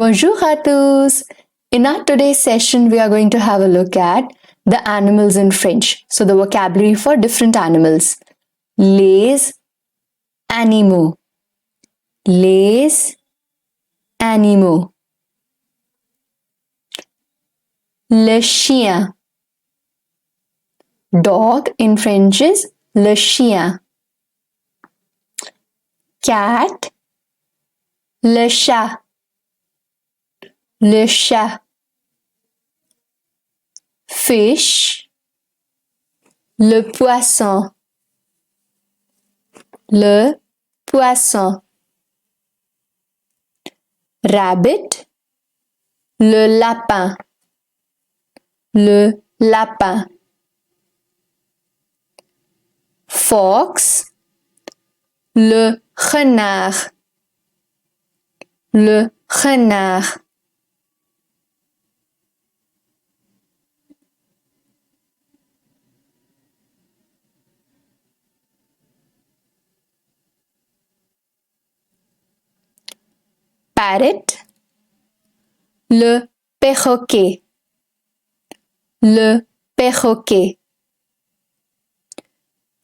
Bonjour à tous! In our today's session, we are going to have a look at the animals in French. So, the vocabulary for different animals. Les animaux. Les animaux. Le chien. Dog in French is le chien. Cat. Le chat. Le chat. Fish. Le poisson. Le poisson. Rabbit. Le lapin. Le lapin. Fox. Le renard. Le renard. Parrot. Le perroquet. Le perroquet.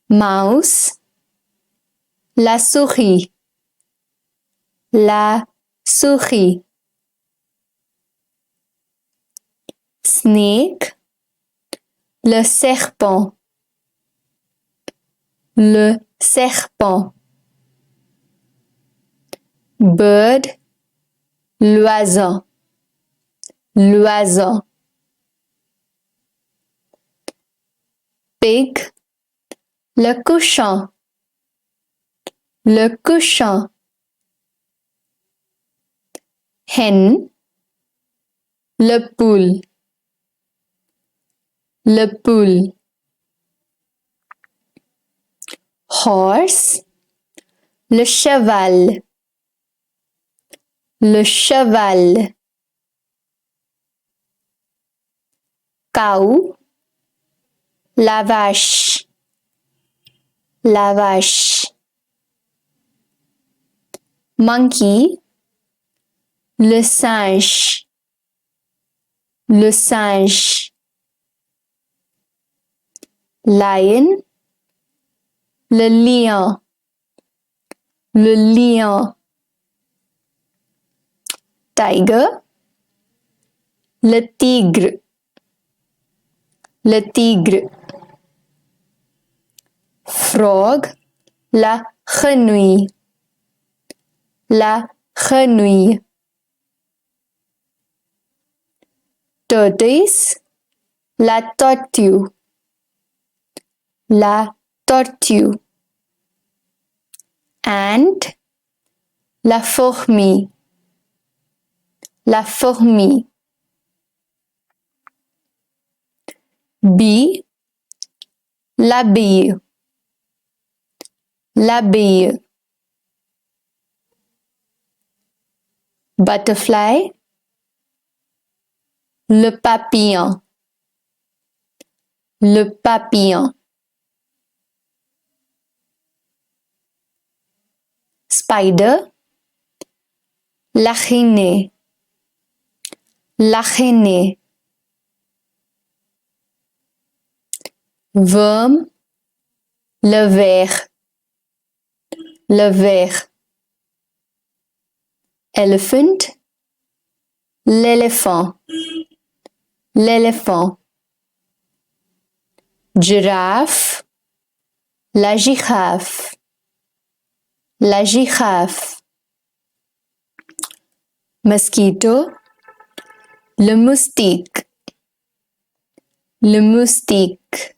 Mouse. La souris. La souris. Snake. Le serpent. Le serpent. Bird. L'oiseau. L'oiseau. Pig. Le cochon. Le cochon. Hen. Le poule. Le poule. Horse. Le cheval. Le cheval. Cow. La vache. La vache. Monkey. Le singe. Le singe. Lion. Le lion. Le lion. Tiger. Le tigre. Le tigre. Frog. La grenouille. La grenouille. Tortoise. La tortue. La tortue. Ant. La fourmi. La fourmi. Bee. L'abeille. L'abeille. Butterfly. Le papillon. Le papillon. Spider. L'araignée. L'araignée. Worm. Le ver. Le ver. Elephant. L'éléphant. L'éléphant. Girafe. La girafe. La girafe. Mosquito. Le moustique. Le moustique.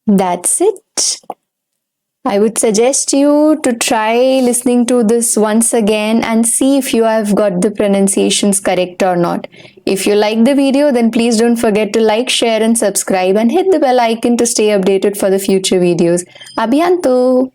That's it. I would suggest you to try listening to this once again and see if you have got the pronunciations correct or not. If you like the video, then please don't forget to like, share and subscribe and hit the bell icon to stay updated for the future videos. A bientôt!